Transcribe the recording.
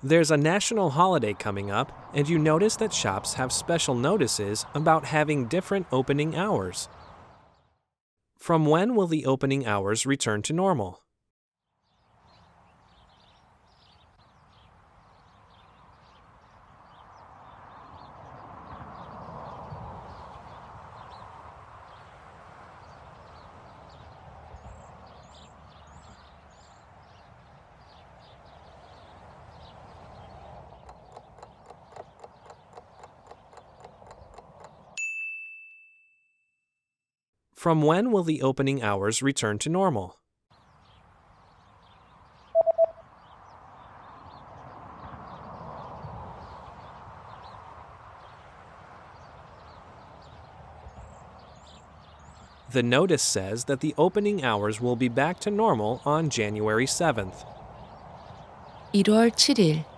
There's a national holiday coming up, and you notice that shops have special notices about having different opening hours. From when will the opening hours return to normal? From when will the opening hours return to normal? The notice says that the opening hours will be back to normal on January 7th. 1월 7일